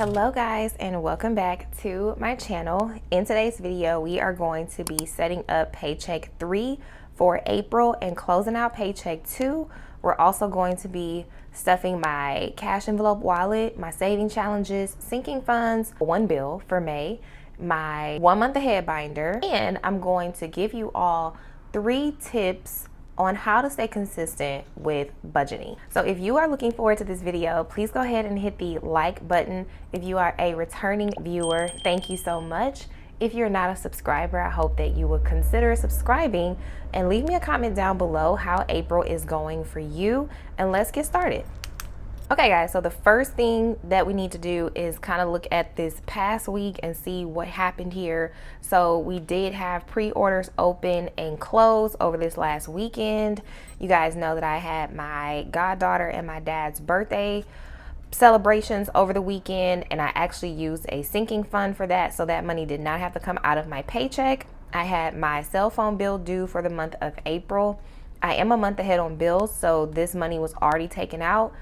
Hello guys, and welcome back to my channel. In today's video we are going to be setting up paycheck 3 for April and closing out paycheck 2. We're also going to be stuffing my cash envelope wallet, my saving challenges, sinking funds, one bill for May, my 1 month ahead binder, and I'm going to give you all 3 tips on how to stay consistent with budgeting. So if you are looking forward to this video, please go ahead and hit the like button. If you are a returning viewer, thank you so much. If you're not a subscriber, I hope that you would consider subscribing and leave me a comment down below how April is going for you, and let's get started. Okay guys, so the first thing that we need to do is kind of look at this past week and see what happened here. So we did have pre-orders open and close over this last weekend. You guys know that I had my goddaughter and my dad's birthday celebrations over the weekend, and I actually used a sinking fund for that, so that money did not have to come out of my paycheck. I had my cell phone bill due for the month of April. I am a month ahead on bills, so this money was already taken out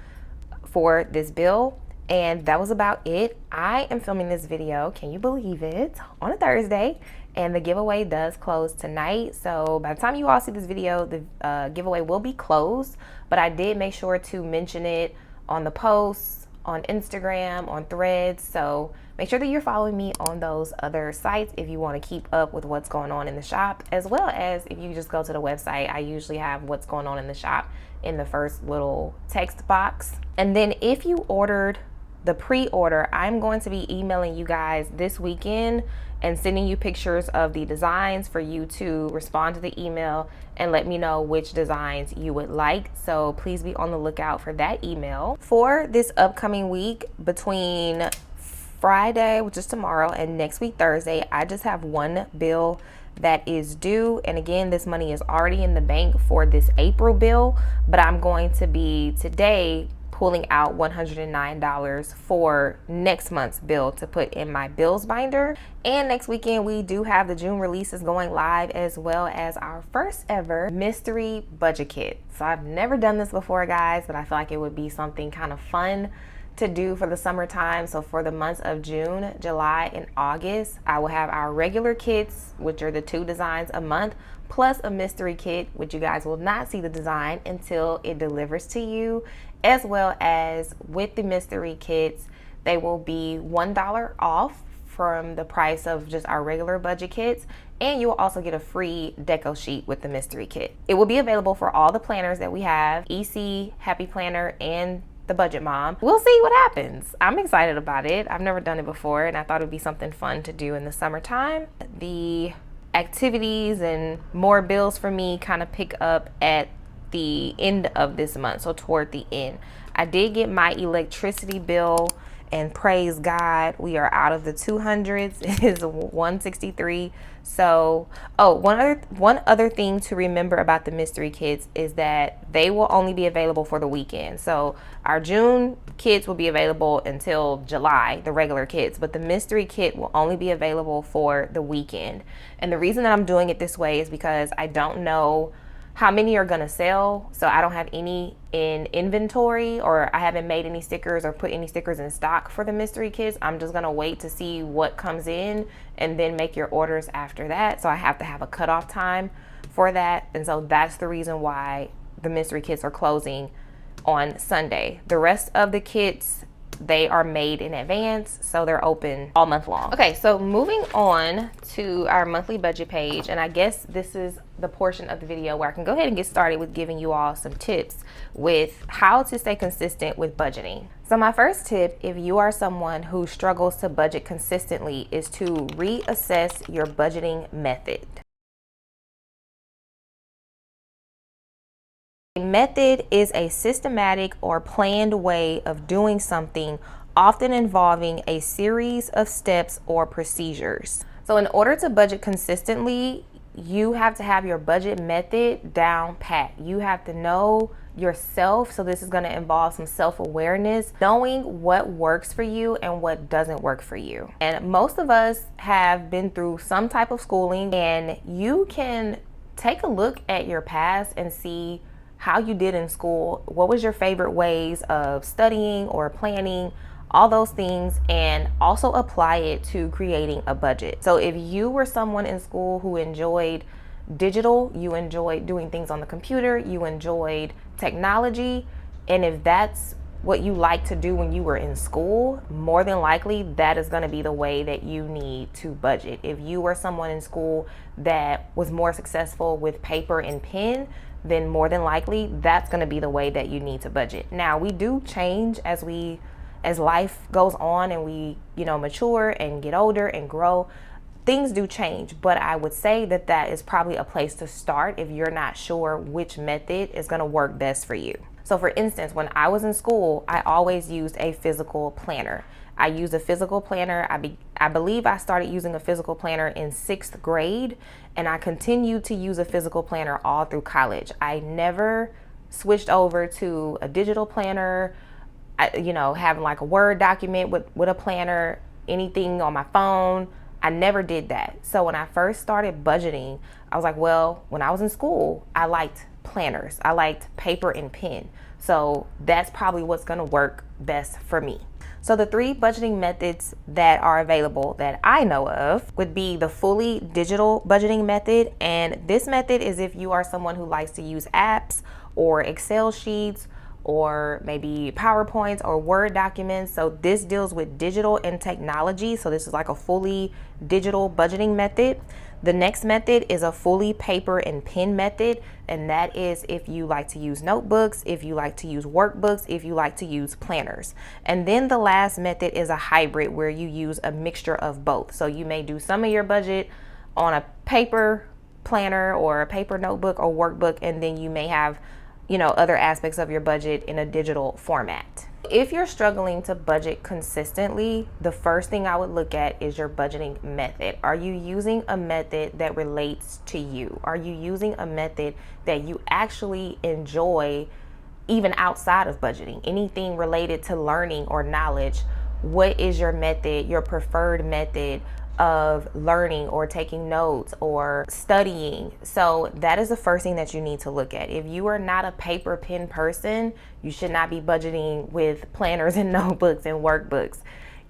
for this bill, and that was about it. I am filming this video, can you believe it, on a Thursday, and the giveaway does close tonight. So by the time you all see this video, the giveaway will be closed, but I did make sure to mention it on the posts, on Instagram, on Threads. So make sure that you're following me on those other sites if you want to keep up with what's going on in the shop, as well as if you just go to the website. I usually have what's going on in the shop in the first little text box. And then if you ordered the pre-order, I'm going to be emailing you guys this weekend and sending you pictures of the designs for you to respond to the email and let me know which designs you would like. So please be on the lookout for that email. For this upcoming week, between Friday, which is tomorrow, and next week Thursday, I just have one bill that is due. And again, this money is already in the bank for this April bill, but I'm going to be today pulling out $109 for next month's bill to put in my bills binder. And next weekend we do have the June releases going live, as well as our first ever mystery budget kit. So I've never done this before guys, but I feel like it would be something kind of fun to do for the summertime. So for the months of June, July, and August, I will have our regular kits, which are the 2 designs a month, plus a mystery kit, which you guys will not see the design until it delivers to you, as well as with the mystery kits, they will be $1 off from the price of just our regular budget kits, and you will also get a free deco sheet with the mystery kit. It will be available for all the planners that we have, EC, Happy Planner, and the Budget Mom. We'll see what happens. I'm excited about it. I've never done it before, and I thought it would be something fun to do in the summertime. The activities and more bills for me kind of pick up at the end of this month, so toward the end. I did get my electricity bill, and praise God, we are out of the 200s. It is 163. So, one other thing to remember about the mystery kits is that they will only be available for the weekend. So our June kits will be available until July, the regular kits, but the mystery kit will only be available for the weekend. And the reason that I'm doing it this way is because I don't know how many are gonna sell, so I don't have any in inventory, or I haven't made any stickers or put any stickers in stock for the mystery kits. I'm just gonna wait to see what comes in and then make your orders after that. So I have to have a cutoff time for that, and so that's the reason why the mystery kits are closing on Sunday. The rest of the kits, they are made in advance, so they're open all month long. Okay, so moving on to our monthly budget page, and I guess this is the portion of the video where I can go ahead and get started with giving you all some tips with how to stay consistent with budgeting. So my first tip, if you are someone who struggles to budget consistently, is to reassess your budgeting method. A method is a systematic or planned way of doing something, often involving a series of steps or procedures. So in order to budget consistently, you have to have your budget method down pat. You have to know yourself. So this is going to involve some self-awareness, knowing what works for you and what doesn't work for you. And most of us have been through some type of schooling, and you can take a look at your past and see how you did in school. What was your favorite ways of studying or planning? all those things, and also apply it to creating a budget. So if you were someone in school who enjoyed digital, you enjoyed doing things on the computer, you enjoyed technology, and if that's what you like to do when you were in school, more than likely that is going to be the way that you need to budget. If you were someone in school that was more successful with paper and pen, then more than likely that's going to be the way that you need to budget. Now, we do change as life goes on and we, mature and get older and grow. Things do change, but I would say that that is probably a place to start if you're not sure which method is going to work best for you. So for instance, when I was in school, I always used a physical planner. I used a physical planner. I believe I started using a physical planner in 6th grade, and I continued to use a physical planner all through college. I never switched over to a digital planner, having like a Word document with a planner, anything on my phone. I never did that. So when I first started budgeting, I was like, well, when I was in school, I liked planners. I liked paper and pen. So that's probably what's going to work best for me. So the 3 budgeting methods that are available that I know of would be the fully digital budgeting method. And this method is if you are someone who likes to use apps or Excel sheets or maybe PowerPoints or Word documents. So this deals with digital and technology. So this is like a fully digital budgeting method. The next method is a fully paper and pen method, and that is if you like to use notebooks, if you like to use workbooks, if you like to use planners. And then the last method is a hybrid where you use a mixture of both. So you may do some of your budget on a paper planner or a paper notebook or workbook, and then you may have other aspects of your budget in a digital format. If you're struggling to budget consistently, the first thing I would look at is your budgeting method. Are you using a method that relates to you? Are you using a method that you actually enjoy even outside of budgeting? Anything related to learning or knowledge, what is your method, your preferred method of learning or taking notes or studying? So that is the first thing that you need to look at. If you are not a paper pen person, you should not be budgeting with planners and notebooks and workbooks.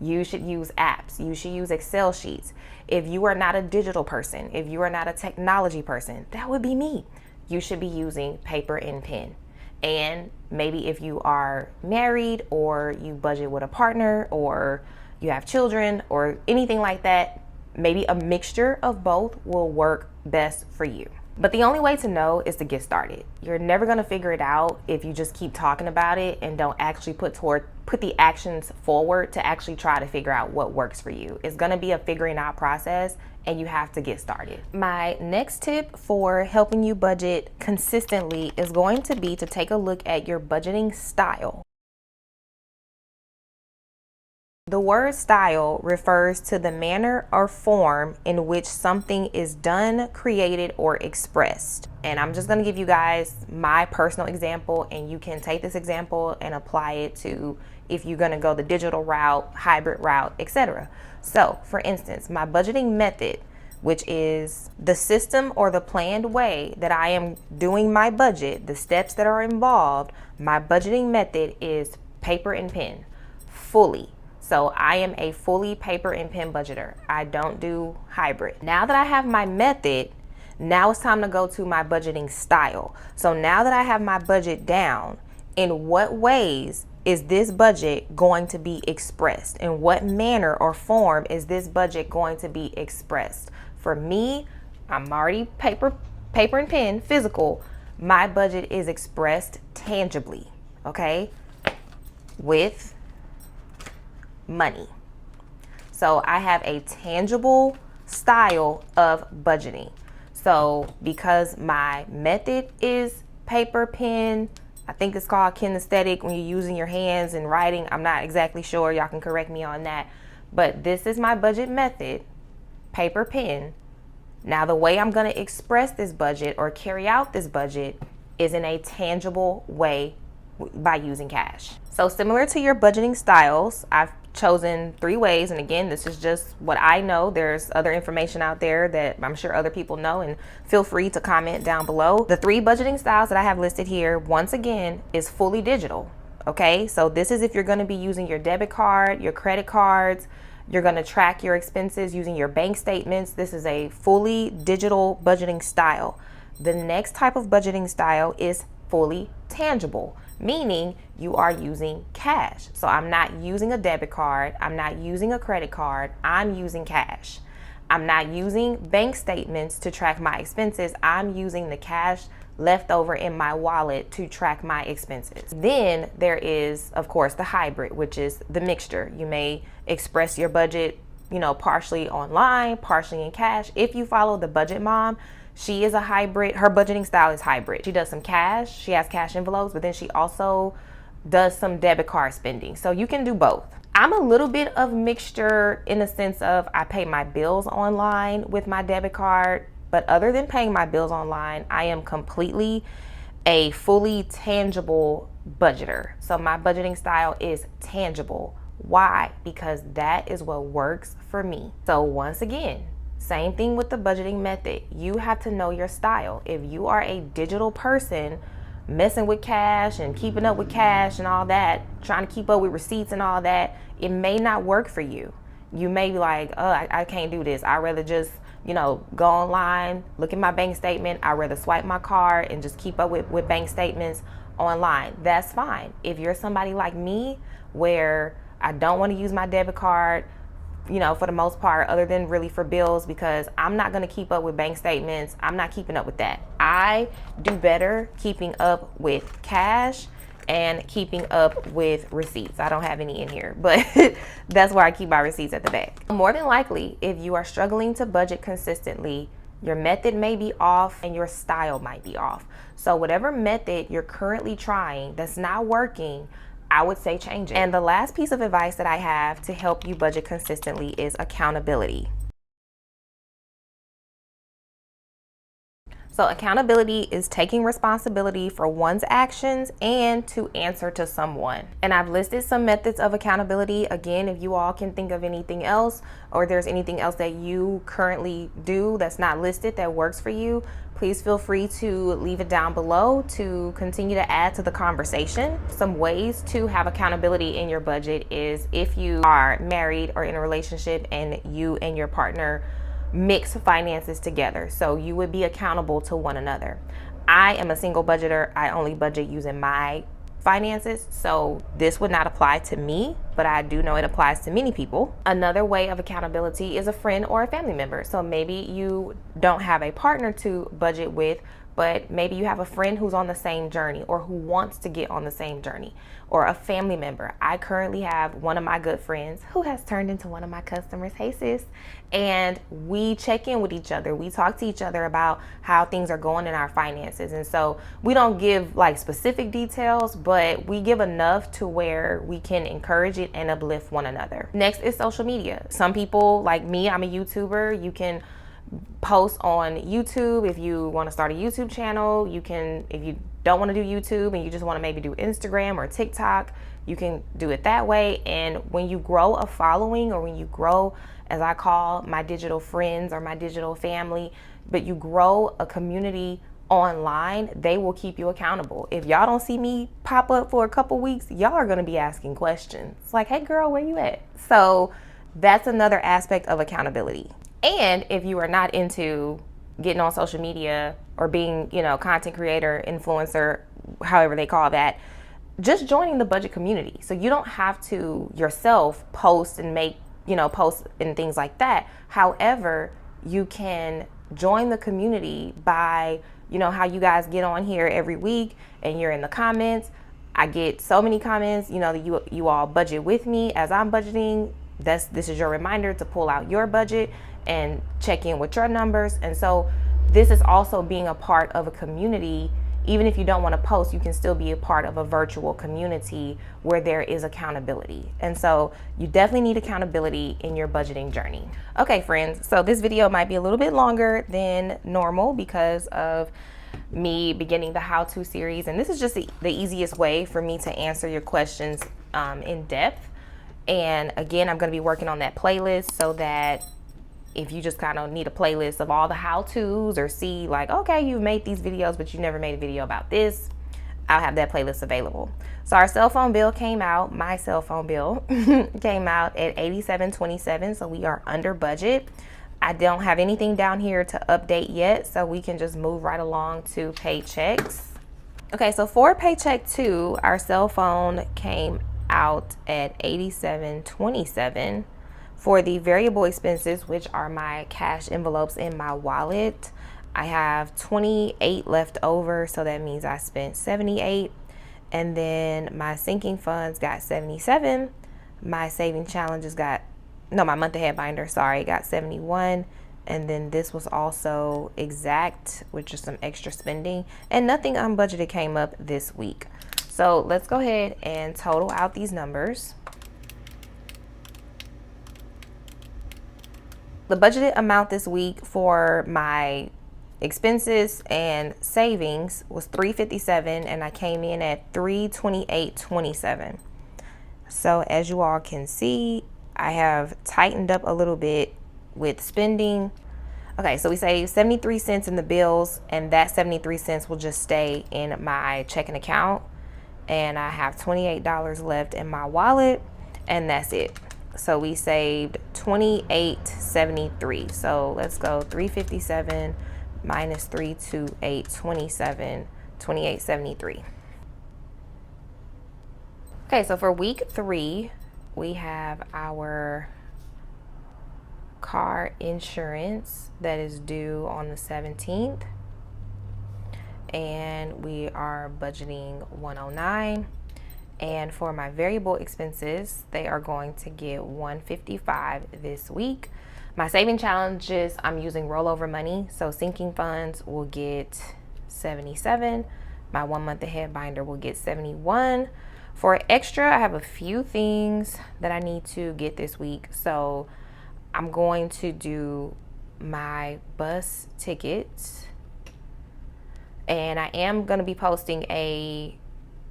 You should use apps. You should use Excel sheets. If you are not a digital person, if you are not a technology person, that would be me. You should be using paper and pen. And maybe if you are married or you budget with a partner or you have children or anything like that, maybe a mixture of both will work best for you. But the only way to know is to get started. You're never going to figure it out if you just keep talking about it and don't actually put the actions forward to actually try to figure out what works for you. It's going to be a figuring out process, and you have to get started. My next tip for helping you budget consistently is going to be to take a look at your budgeting style. The word style refers to the manner or form in which something is done, created, or expressed. And I'm just going to give you guys my personal example, and you can take this example and apply it to if you're going to go the digital route, hybrid route, etc. So, for instance, my budgeting method, which is the system or the planned way that I am doing my budget, the steps that are involved, my budgeting method is paper and pen, fully. So I am a fully paper and pen budgeter. I don't do hybrid. Now that I have my method, now it's time to go to my budgeting style. So now that I have my budget down, in what ways is this budget going to be expressed? In what manner or form is this budget going to be expressed? For me, I'm already paper and pen, physical. My budget is expressed tangibly, okay? With money. So I have a tangible style of budgeting. So because my method is paper, pen, I think it's called kinesthetic when you're using your hands and writing. I'm not exactly sure. Y'all can correct me on that. But this is my budget method, paper, pen. Now the way I'm going to express this budget or carry out this budget is in a tangible way by using cash. So similar to your budgeting styles, I've chosen 3 ways. And again, this is just what I know. There's other information out there that I'm sure other people know, and feel free to comment down below. The 3 budgeting styles that I have listed here, once again, is fully digital. Okay, so this is if you're going to be using your debit card, your credit cards, you're going to track your expenses using your bank statements. This is a fully digital budgeting style. The next type of budgeting style is fully tangible, meaning you are using cash. So I'm not using a debit card, I'm not using a credit card, I'm using cash. I'm not using bank statements to track my expenses, I'm using the cash left over in my wallet to track my expenses. Then there is, of course, the hybrid, which is the mixture. You may express your budget, partially online, partially in cash. If you follow the Budget Mom, she is a hybrid. Her budgeting style is hybrid. She does some cash, she has cash envelopes, but then she also does some debit card spending. So you can do both. I'm a little bit of mixture in the sense of I pay my bills online with my debit card. But other than paying my bills online, I am completely a fully tangible budgeter. So my budgeting style is tangible. Why? Because that is what works for me. So once again, same thing with the budgeting method. You have to know your style. If you are a digital person messing with cash and keeping up with cash and all that, trying to keep up with receipts and all that, it may not work for you. You may be like, oh, I can't do this. I'd rather just go online, look at my bank statement. I'd rather swipe my card and just keep up with bank statements online. That's fine. If you're somebody like me where I don't want to use my debit card, for the most part, other than really for bills, because I'm not going to keep up with bank statements. I'm not keeping up with that. I do better keeping up with cash and keeping up with receipts. I don't have any in here, but that's where I keep my receipts at the back. More than likely, if you are struggling to budget consistently, your method may be off and your style might be off. So whatever method you're currently trying that's not working, I would say change it. And the last piece of advice that I have to help you budget consistently is accountability. So accountability is taking responsibility for one's actions and to answer to someone. And I've listed some methods of accountability. Again, if you all can think of anything else or there's anything else that you currently do that's not listed that works for you, please feel free to leave it down below to continue to add to the conversation. Some ways to have accountability in your budget is if you are married or in a relationship and you and your partner mix finances together. So you would be accountable to one another. I am a single budgeter. I only budget using my finances. So this would not apply to me, but I do know it applies to many people. Another way of accountability is a friend or a family member. So maybe you don't have a partner to budget with, but maybe you have a friend who's on the same journey or who wants to get on the same journey, or a family member. I currently have one of my good friends who has turned into one of my customers. Hey sis. And we check in with each other. We talk to each other about how things are going in our finances. And so we don't give like specific details, but we give enough to where we can encourage it and uplift one another. Next is social media. Some people like me, I'm a YouTuber. You can post on YouTube if you want to start a YouTube channel. You can, if you don't want to do YouTube and you just want to maybe do Instagram or TikTok, you can do it that way. And when you grow a following, or when you grow, as I call my digital friends or my digital family, but you grow a community online, they will keep you accountable. If y'all don't see me pop up for a couple weeks, y'all are going to be asking questions. It's like, hey girl, where you at? So that's another aspect of accountability. And if you are not into getting on social media or being, content creator, influencer, however they call that, just joining the budget community. So you don't have to yourself post and make, posts and things like that. However, you can join the community by, how you guys get on here every week and you're in the comments. I get so many comments, that you all budget with me as I'm budgeting. This is your reminder to pull out your budget and check in with your numbers. And so this is also being a part of a community. Even if you don't want to post, you can still be a part of a virtual community where there is accountability. And so you definitely need accountability in your budgeting journey. Okay, friends, so this video might be a little bit longer than normal because of me beginning the how-to series. And this is just the easiest way for me to answer your questions in depth. And again, I'm going to be working on that playlist so that if you just kind of need a playlist of all the how-tos, or see like, okay, you've made these videos, but you never made a video about this, I'll have that playlist available. So our cell phone bill came out, my cell phone bill came out at $87.27, so we are under budget. I don't have anything down here to update yet, so we can just move right along to paychecks. Okay, so for paycheck 2, our cell phone came out at $87.27. For the variable expenses, which are my cash envelopes in my wallet, I have 28 left over, so that means I spent 78. And then my sinking funds got 77. My saving challenges got, no, my month ahead binder, sorry, got 71. And then this was also exact, which is some extra spending. And nothing unbudgeted came up this week. So let's go ahead and total out these numbers. The budgeted amount this week for my expenses and savings was $357, and I came in at $328.27. So as you all can see, I have tightened up a little bit with spending. Okay, so we saved 73 cents in the bills, and that 73 cents will just stay in my checking account, and I have $28 left in my wallet, and that's it. So we saved $28.73. So let's go 357 minus 328.27, $28.73. Okay, so for week 3, we have our car insurance that is due on the 17th, and we are budgeting $109. And for my variable expenses, they are going to get $155 this week. My saving challenges, I'm using rollover money, so sinking funds will get 77. My 1 month ahead binder will get 71. For extra, I have a few things that I need to get this week. So I'm going to do my bus tickets, and I am going to be posting a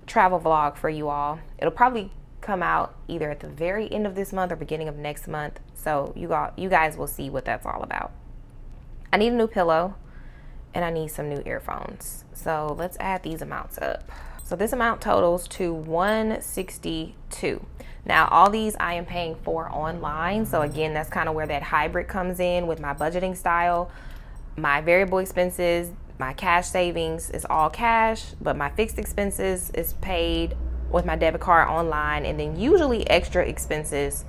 travel vlog for you all. It'll probably come out either at the very end of this month or beginning of next month, so you guys will see what that's all about. I need a new pillow, and I need some new earphones. So let's add these amounts up. So this amount totals to $162. Now all these I am paying for online, so again, that's kind of where that hybrid comes in with my budgeting style. My variable expenses, my cash savings is all cash, but my fixed expenses is paid with my debit card online, and then usually extra expenses,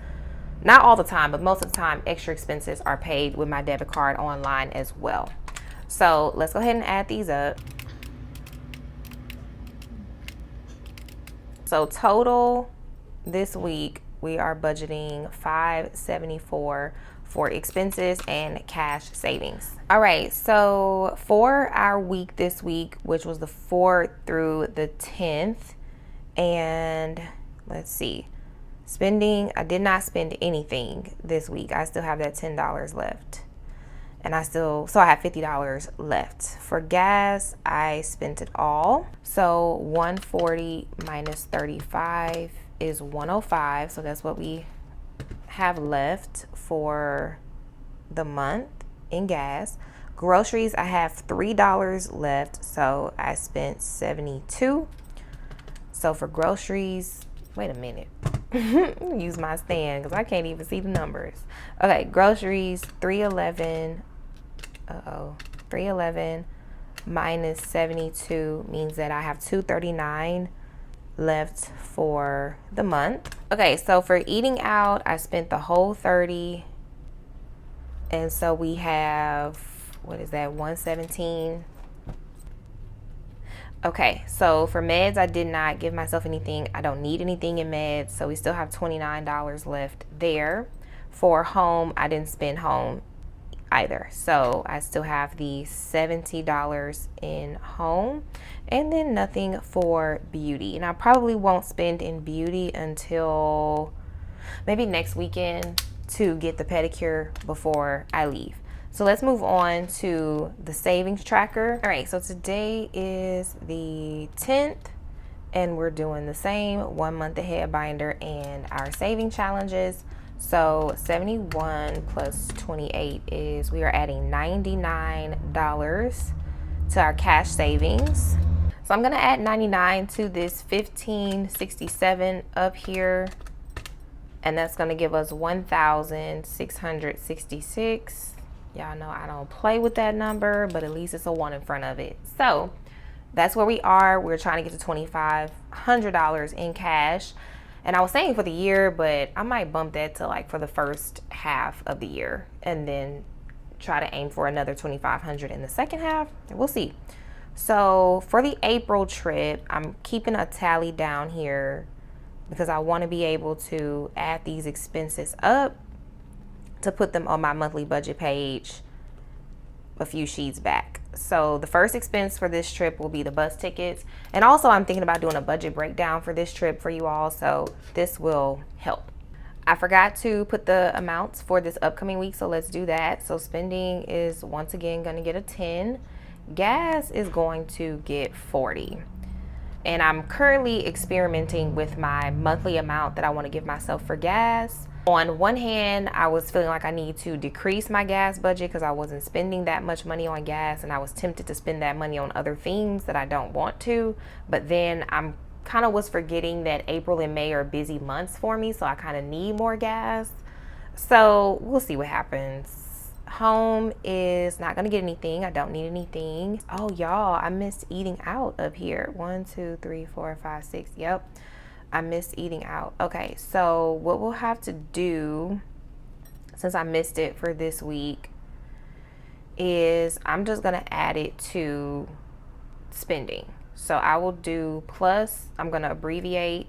not all the time, but most of the time, extra expenses are paid with my debit card online as well. So let's go ahead and add these up. So total this week, we are budgeting $574 for expenses and cash savings. All right, so for our week this week, which was the 4th through the 10th, and let's see, spending, I did not spend anything this week. I still have that $10 left. And I have $50 left. For gas, I spent it all. So 140 minus 35 is 105. So that's what we have left for the month in gas. Groceries, I have $3 left, so I spent 72. So for groceries, wait a minute. Use my stand because I can't even see the numbers. Okay, groceries, 311. 311 minus 72 means that I have 239 left for the month. Okay, so for eating out, I spent the whole 30, and so we have, what is that, 117. Okay, so for meds, I did not give myself anything. I don't need anything in meds, so we still have $29 left there. For home, I didn't spend home either, so I still have the $70 in home, and then nothing for beauty. And I probably won't spend in beauty until maybe next weekend to get the pedicure before I leave. So let's move on to the savings tracker. All right, so today is the 10th, and we're doing the same 1 month ahead binder and our saving challenges. So 71 plus 28 is, we are adding $99 to our cash savings. So I'm gonna add 99 to this 1567 up here, and that's gonna give us 1,666. Y'all know I don't play with that number, but at least it's a 1 in front of it. So that's where we are. We're trying to get to $2,500 in cash. And I was saying for the year, but I might bump that to like for the first half of the year and then try to aim for another $2,500 in the second half. We'll see. So for the April trip, I'm keeping a tally down here because I want to be able to add these expenses up to put them on my monthly budget page a few sheets back. So the first expense for this trip will be the bus tickets. And also I'm thinking about doing a budget breakdown for this trip for you all. So this will help. I forgot to put the amounts for this upcoming week. So let's do that. So spending is once again going to get a 10. Gas is going to get 40. And I'm currently experimenting with my monthly amount that I want to give myself for gas. On one hand, I was feeling like I need to decrease my gas budget because I wasn't spending that much money on gas, and I was tempted to spend that money on other things that I don't want to. But then I'm kind of was forgetting that April and May are busy months for me, so I kind of need more gas. So we'll see what happens. Home is not gonna get anything. I don't need anything. Oh y'all, I missed eating out up here. 1, 2, 3, 4, 5, 6. Yep, I missed eating out. Okay, so what we'll have to do, since I missed it for this week, is I'm just gonna add it to spending. So I will do plus, I'm gonna abbreviate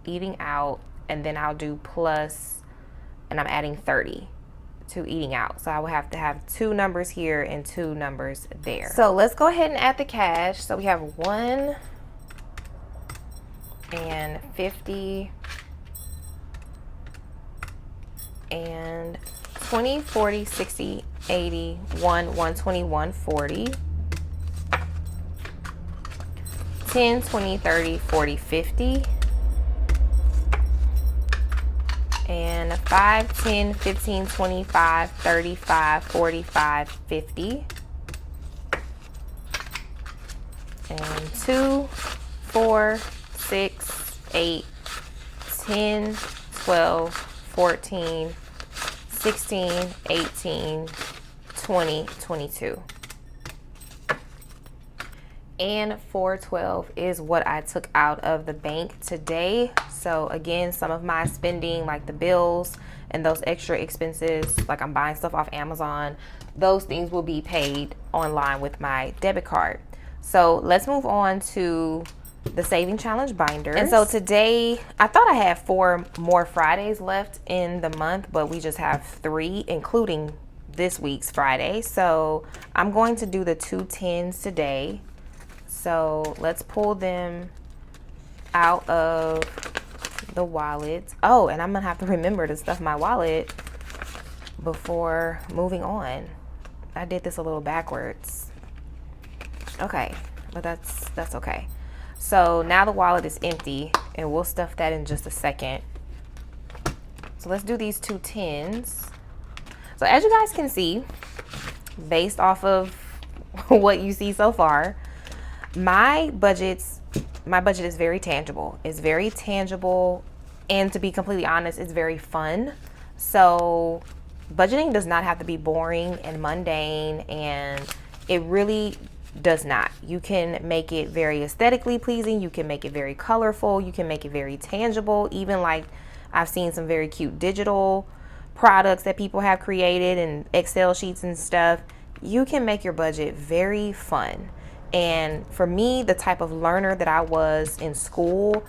eating out, and then I'll do plus, and I'm adding 30 to eating out. So I will have to have 2 numbers here and 2 numbers there. So let's go ahead and add the cash. So we have 1 and 50 and 20, 40, 60, 80, 121, 40, 10, 20, 30, 40, 50, and 5, 10, 15, 25, 35, 45, 50, and 2, 4, 6, 8, 10, 12, 14, 16, 18, 20, 22. And 412 is what I took out of the bank today. So again, some of my spending, like the bills and those extra expenses, like I'm buying stuff off Amazon, those things will be paid online with my debit card. So let's move on to the saving challenge binders. And so today, I thought I had 4 more Fridays left in the month, but we just have 3, including this week's Friday. So I'm going to do the 2 10s today. So let's pull them out of the wallet. Oh, and I'm gonna have to remember to stuff my wallet before moving on. I did this a little backwards. Okay, but that's okay. So now the wallet is empty, and we'll stuff that in just a second. So let's do these 2 10s. So as you guys can see, based off of what you see so far, my budget is very tangible. It's very tangible, and to be completely honest, it's very fun. So budgeting does not have to be boring and mundane, and it really does not. You can make it very aesthetically pleasing. You can make it very colorful. You can make it very tangible. Even like I've seen some very cute digital products that people have created and Excel sheets and stuff. You can make your budget very fun. And for me, the type of learner that I was in school,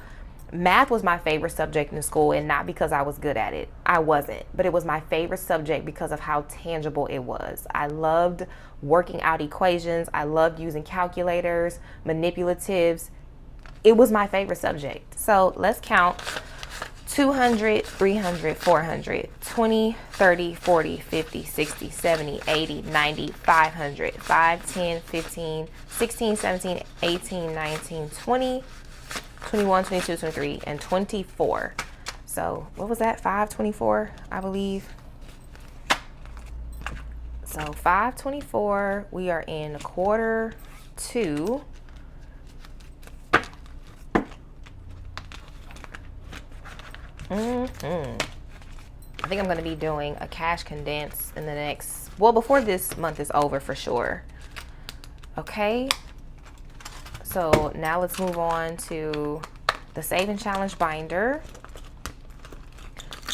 math was my favorite subject in school, and not because I was good at it. I wasn't, but it was my favorite subject because of how tangible it was. I loved working out equations. I loved using calculators, manipulatives. It was my favorite subject. So let's count. 200, 300, 400, 20, 30, 40, 50, 60, 70, 80, 90, 500, 5, 10, 15, 16, 17, 18, 19, 20, 21, 22, 23, and 24. So what was that? 524, I believe. So 524, we are in quarter 2. I think I'm going to be doing a cash condense in the next, well, before this month is over for sure. Okay. So now let's move on to the Saving Challenge binder.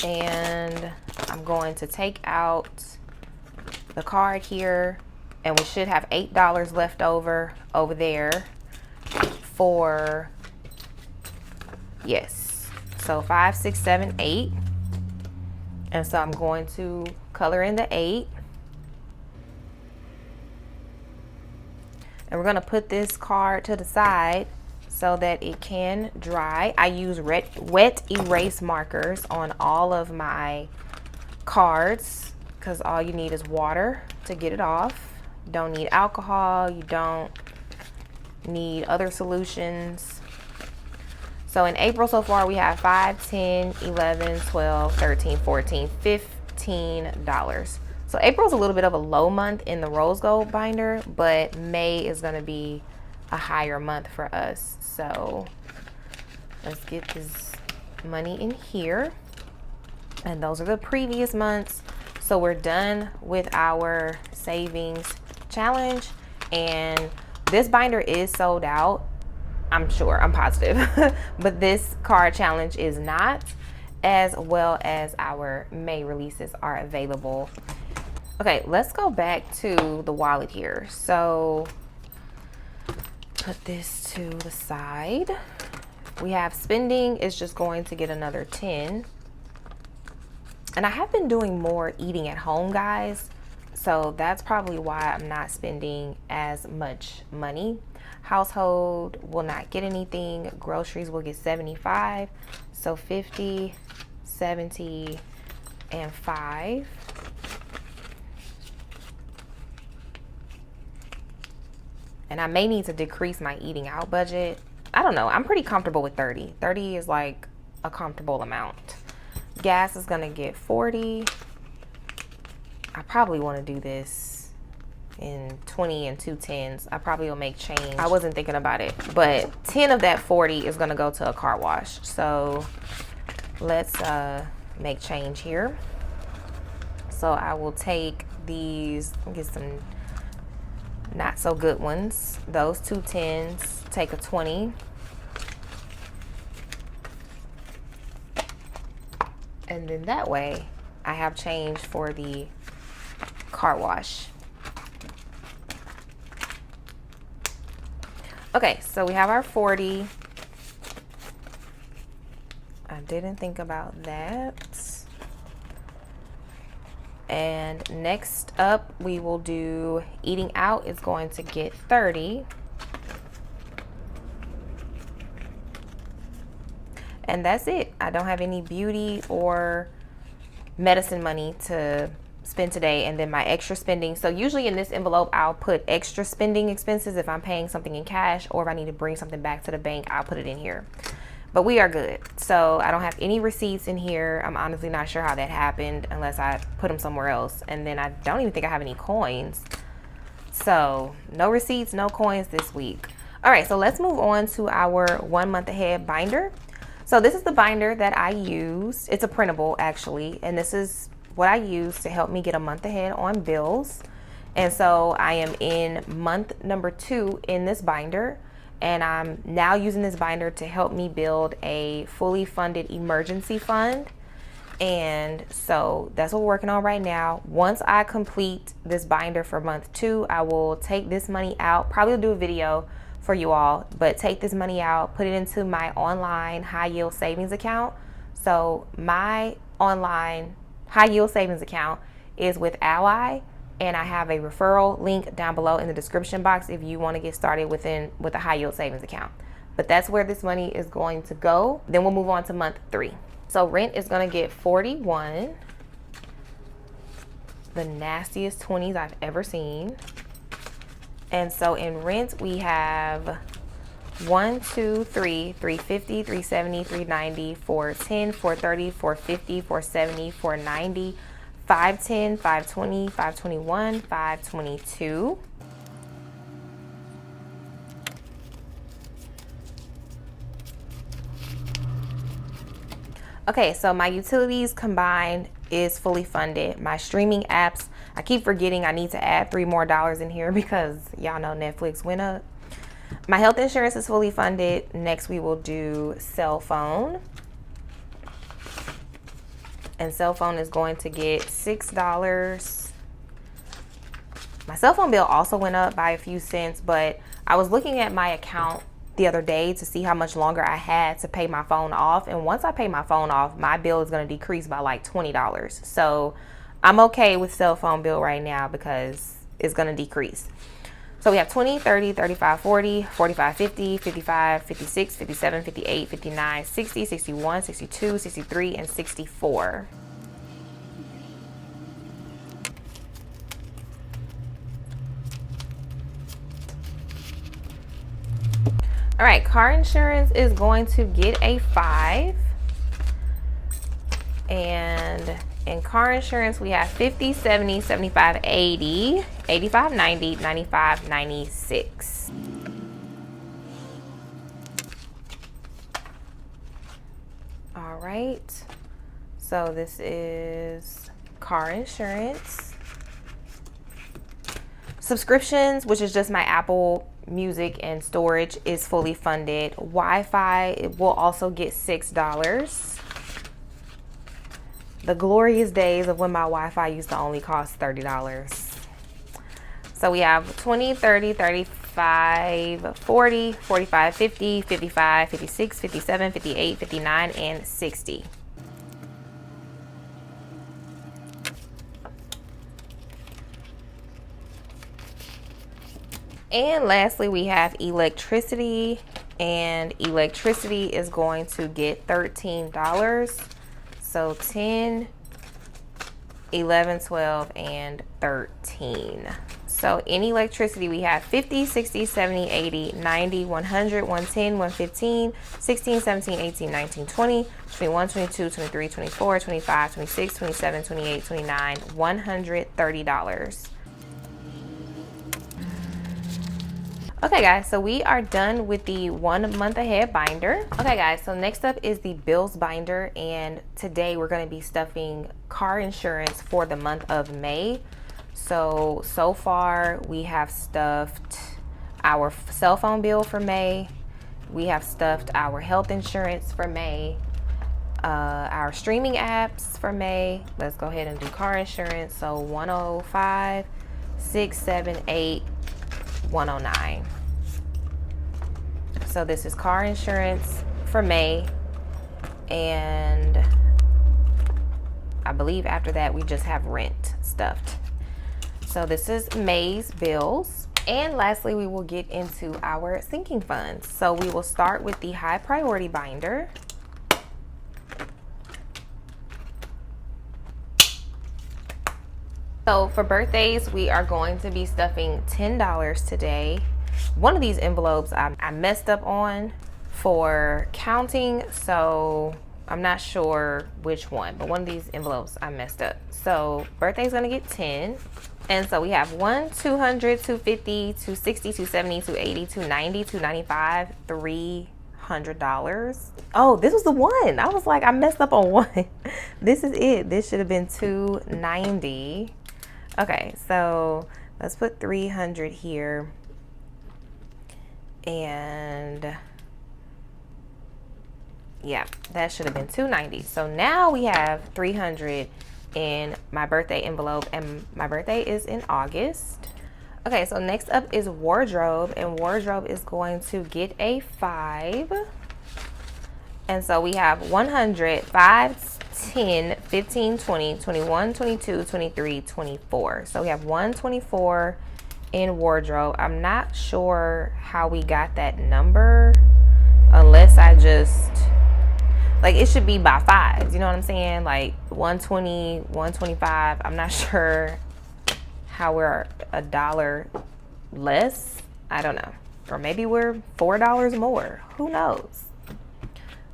And I'm going to take out the card here, and we should have $8 left over there for, yes, so 5, 6, 7, 8. And so I'm going to color in the 8. And we're going to put this card to the side so that it can dry. I use wet erase markers on all of my cards because all you need is water to get it off. You don't need alcohol. You don't need other solutions. So in April so far, we have 5, 10, 11, 12, 13, 14, $15. So April's a little bit of a low month in the rose gold binder, but May is going to be a higher month for us. So let's get this money in here. And those are the previous months. So we're done with our savings challenge. And this binder is sold out. I'm sure, I'm positive. But this card challenge is not, as well as our May releases are available. Okay, let's go back to the wallet here. So put this to the side. We have spending is just going to get another 10. And I have been doing more eating at home, guys. So that's probably why I'm not spending as much money. Household will not get anything. Groceries will get 75. So 50, 70, and 5. And I may need to decrease my eating out budget. I don't know. I'm pretty comfortable with 30. 30 is like a comfortable amount. Gas is gonna get 40. I probably want to do this in 20 and 2 10s. I probably will make change. I wasn't thinking about it, but 10 of that 40 is gonna go to a car wash. So let's make change here. So I will take these, get some not so good ones. Those 2 10s, take a 20. And then that way I have change for the car wash. Okay, so we have our 40. I didn't think about that. And next up, we will do eating out is going to get 30. And that's it. I don't have any beauty or medicine money to spend today, and then my extra spending. So usually in this envelope, I'll put extra spending expenses if I'm paying something in cash, or if I need to bring something back to the bank, I'll put it in here. But we are good. So I don't have any receipts in here. I'm honestly not sure how that happened unless I put them somewhere else. And then I don't even think I have any coins. So no receipts, no coins this week. All right, so let's move on to our 1 month ahead binder. So this is the binder that I used. It's a printable actually. And this is what I use to help me get a month ahead on bills. And so I am in month number 2 in this binder. And I'm now using this binder to help me build a fully funded emergency fund. And so that's what we're working on right now. Once I complete this binder for month 2, I will take this money out, probably do a video for you all, but take this money out, put it into my online high yield savings account. So my online high yield savings account is with Ally, and I have a referral link down below in the description box if you want to get started with a high yield savings account. But that's where this money is going to go. Then we'll move on to month 3. So rent is going to get 41. The nastiest 20s I've ever seen. And so in rent we have 1, 2, 3, 350, 370, 390, 410, 430, 450, 470, 490, 510, 520, 521, 522. Okay, so my utilities combined is fully funded. My streaming apps, I keep forgetting I need to add $3 more in here because y'all know Netflix went up. My health insurance is fully funded. Next we will do cell phone. And cell phone is going to get $6. My cell phone bill also went up by a few cents, but I was looking at my account the other day to see how much longer I had to pay my phone off. And once I pay my phone off, my bill is going to decrease by like $20. So I'm okay with cell phone bill right now because it's going to decrease. So we have 20, 30, 35, 40, 45, 50, 55, 56, 57, 58, 59, 60, 61, 62, 63, and 64. All right, car insurance is going to get a 5. And in car insurance, we have 50, 70, 75, 80, 85, 90, 95, 96. All right, so this is car insurance. Subscriptions, which is just my Apple Music and storage, is fully funded. Wi-Fi will also get $6. The glorious days of when my Wi-Fi used to only cost $30. So we have 20, 30, 35, 40, 45, 50, 55, 56, 57, 58, 59, and 60. And lastly, we have electricity, and electricity is going to get $13. So 10, 11, 12, and 13. So in electricity, we have 50, 60, 70, 80, 90, 100, 110, 115, 16, 17, 18, 19, 20, 21, 22, 23, 24, 25, 26, 27, 28, 29, $130. Okay guys, so we are done with the 1 month ahead binder. Okay guys, so next up is the bills binder, and today we're going to be stuffing car insurance for the month of May. So far we have stuffed our cell phone bill for May. We have stuffed our health insurance for May, our streaming apps for May. Let's go ahead and do car insurance. So 105, 6, 7, 8, 109. So this is car insurance for May, and I believe after that we just have rent stuffed. So this is May's bills. And lastly, we will get into our sinking funds. So we will start with the high priority binder. So for birthdays, we are going to be stuffing $10 today. One of these envelopes I messed up on for counting, so I'm not sure which one, but one of these envelopes I messed up. So birthday's gonna get 10. And so we have 1, 200, 250, 260, 270, 280, 290, 295, $300. Oh, this was the one. I was like, I messed up on one. This is it. This should have been 290. Okay, so let's put 300 here. And yeah, that should have been 290. So now we have 300 in my birthday envelope, and my birthday is in August. Okay, so next up is wardrobe, and wardrobe is going to get a 5. And so we have 100, 5, 10, 15, 20, 21, 22, 23, 24. So we have 124 in wardrobe. I'm not sure how we got that number, unless I just, like, it should be by 5s, you know what I'm saying? Like 120, 125. I'm not sure how we're $1 less. I don't know. Or maybe we're $4 more. Who knows?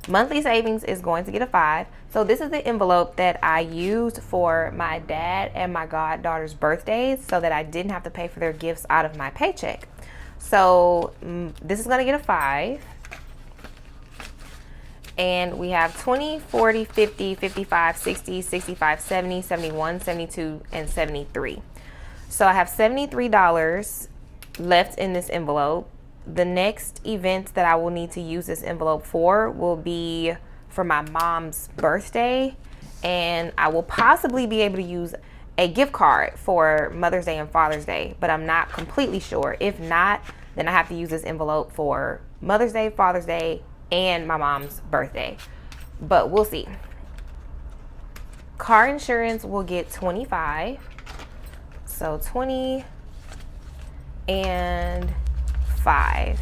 Monthly savings is going to get a 5. So this is the envelope that I used for my dad and my goddaughter's birthdays so that I didn't have to pay for their gifts out of my paycheck. So this is going to get a 5. And we have 20, 40, 50, 55, 60, 65, 70, 71, 72, and 73. So I have $73 left in this envelope. The next event that I will need to use this envelope for will be for my mom's birthday. And I will possibly be able to use a gift card for Mother's Day and Father's Day, but I'm not completely sure. If not, then I have to use this envelope for Mother's Day, Father's Day, and my mom's birthday. But we'll see. Car insurance will get 25. So 20 and 5.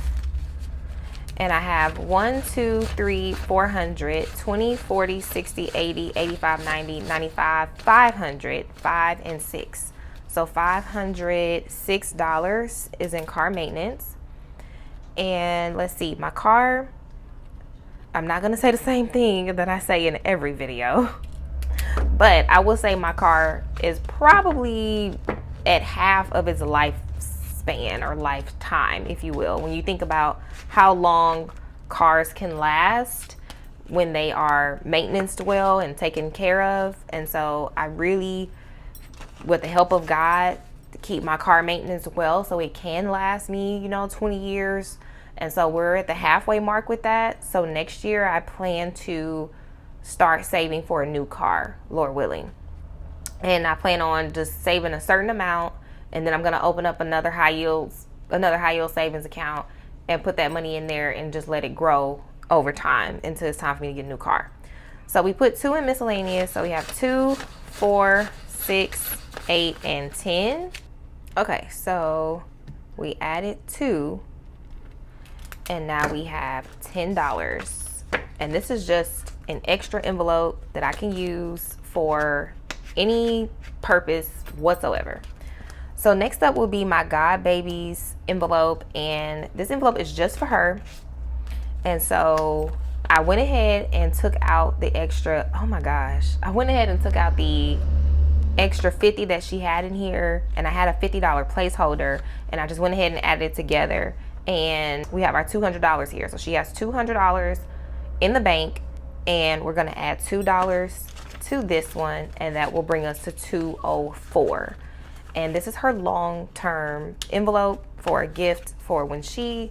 And I have 1, 2, 3, 400, 20, 40, 60, 80, 85, 90, 95, 500, 5, and 6. So $506 is in car maintenance. And let's see, my car, I'm not going to say the same thing that I say in every video, but I will say my car is probably at half of its lifespan or lifetime, if you will, when you think about how long cars can last when they are maintained well and taken care of. And so I really, with the help of God, keep my car maintenance well so it can last me, 20 years. And so we're at the halfway mark with that. So next year I plan to start saving for a new car, Lord willing. And I plan on just saving a certain amount, and then I'm going to open up another high yield savings account and put that money in there and just let it grow over time until it's time for me to get a new car. So we put 2 in miscellaneous. So we have 2, 4, 6, 8, and 10. Okay, so we added 2, and now we have $10. And this is just an extra envelope that I can use for any purpose whatsoever. So next up will be my God Baby's envelope, and this envelope is just for her. And so I went ahead and took out the extra, oh my gosh, I went ahead and took out the extra 50 that she had in here, and I had a $50 placeholder, and I just went ahead and added it together, and we have our $200 here. So she has $200 in the bank, and we're gonna add $2 to this one, and that will bring us to $204. And this is her long-term envelope for a gift for when she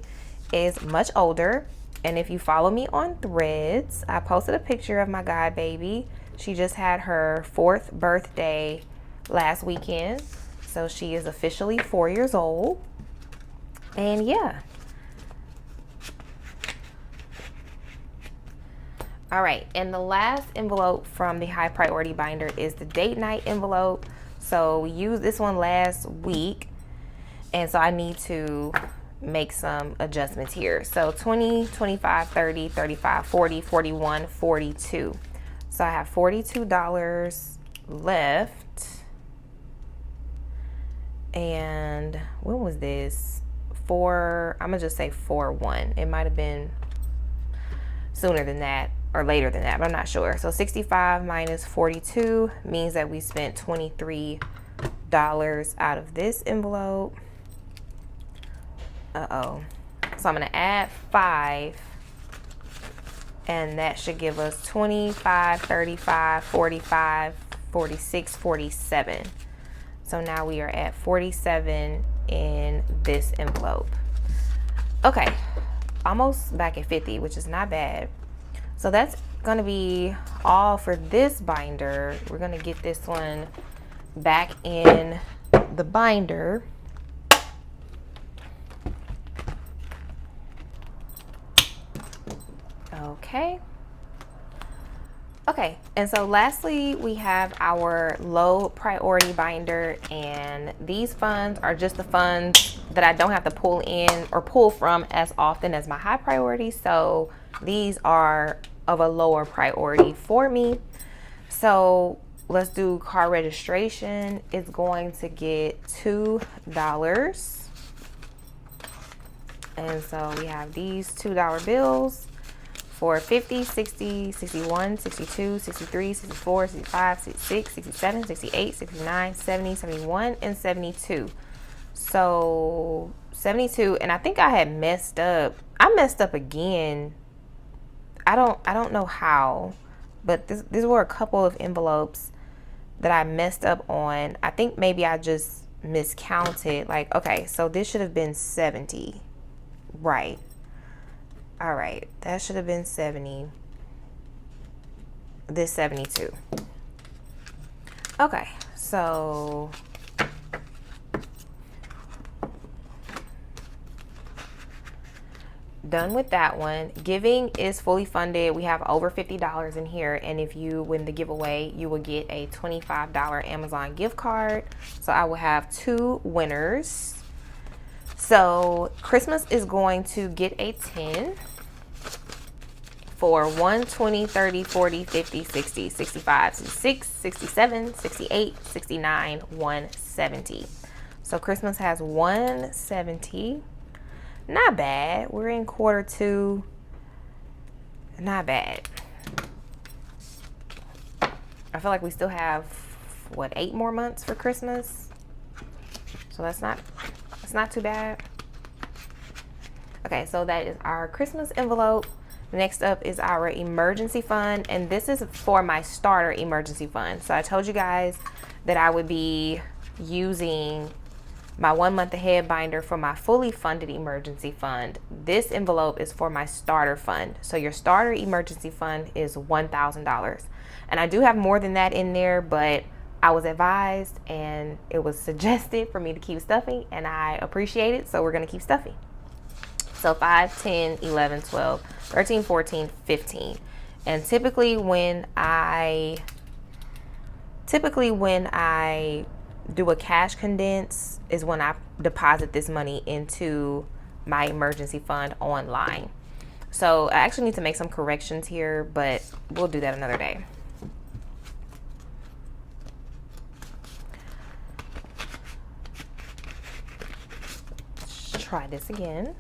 is much older. And if you follow me on Threads, I posted a picture of my God Baby. She just had her 4th birthday last weekend. So she is officially 4 years old. And yeah. All right, and the last envelope from the high priority binder is the date night envelope. So we used this one last week, and so I need to make some adjustments here. So 20, 25, 30, 35, 40, 41, 42. So I have $42 left. And when was this? I'm gonna just say 4/1. It might have been sooner than that or later than that, but I'm not sure. So 65 minus 42 means that we spent $23 out of this envelope. So I'm gonna add 5, and that should give us 25, 35, 45, 46, 47. So now we are at 47 in this envelope. Okay, almost back at 50, which is not bad. So that's gonna be all for this binder. We're gonna get this one back in the binder. Okay, and so lastly, we have our low priority binder, and these funds are just the funds that I don't have to pull in or pull from as often as my high priority. So these are of a lower priority for me. So let's do car registration. It's going to get $2. And so we have these $2 bills for 50, 60, 61, 62, 63, 64, 65, 66, 67, 68, 69, 70, 71, and 72. So 72, and I think I had messed up. I messed up again. I don't know how, but these were a couple of envelopes that I messed up on. I think maybe I just miscounted. Like, okay, so this should have been 70, right? All right, that should have been 70. This 72. Okay, so done with that one. Giving is fully funded. We have over $50 in here, and if you win the giveaway, you will get a $25 Amazon gift card. So I will have 2 winners. So Christmas is going to get a 10 for 1, 20, 30, 40, 50, 60, 65, 66, 67, 68, 69, 170. So Christmas has 170. Not bad. We're in quarter 2. Not bad. I feel like we still have, what, 8 more months for Christmas? So it's not too bad. Okay, so that is our Christmas envelope. Next up is our emergency fund, and this is for my starter emergency fund. So I told you guys that I would be using my 1 month ahead binder for my fully funded emergency fund. This envelope is for my starter fund. So your starter emergency fund is $1,000. And I do have more than that in there, but I was advised and it was suggested for me to keep stuffing, and I appreciate it. So we're gonna keep stuffing. So 5, 10, 11, 12, 13, 14, 15. And typically when I do a cash condense is when I deposit this money into my emergency fund online. So I actually need to make some corrections here, but we'll do that another day. Let's try this again.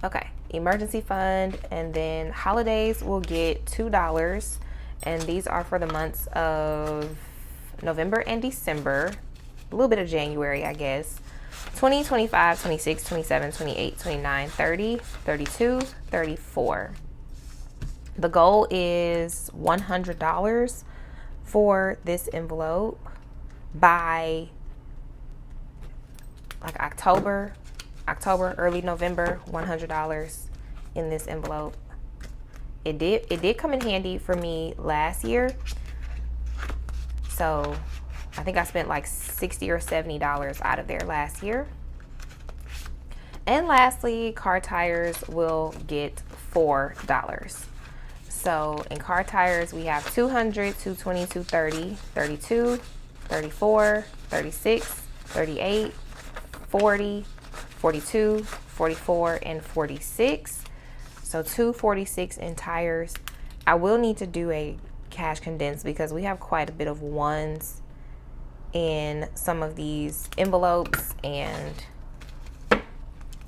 Okay, emergency fund, and then holidays will get $2, and these are for the months of November and December, a little bit of January, I guess. 20, 25, 26, 27, 28, 29, 30, 32, 34. The goal is $100 for this envelope by like October, early November. $100 in this envelope. It did come in handy for me last year. So I think I spent like $60 or $70 out of there last year. And lastly, car tires will get $4. So in car tires, we have 200, 220, 230, 32, 34, 36, 38, 40, 42, 44, and 46. So 246 in tires. I will need to do a cash condense because we have quite a bit of ones in some of these envelopes, and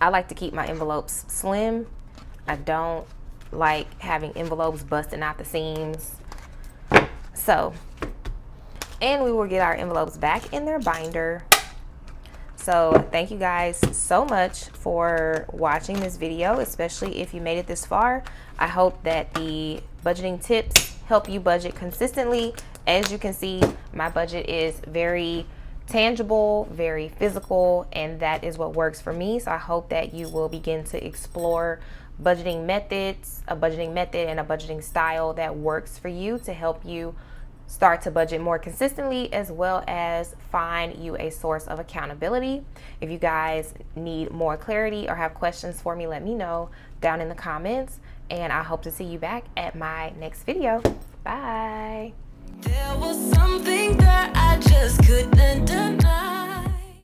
I like to keep my envelopes slim. I don't like having envelopes busting out the seams. So, and we will get our envelopes back in their binder. So thank you guys so much for watching this video, especially if you made it this far. I hope that the budgeting tips help you budget consistently. As you can see, my budget is very tangible, very physical, and that is what works for me. So I hope that you will begin to explore budgeting methods, a budgeting method and a budgeting style that works for you to help you start to budget more consistently, as well as find you a source of accountability. If you guys need more clarity or have questions for me, let me know down in the comments, and I hope to see you back at my next video. Bye. There was something that I just couldn't deny.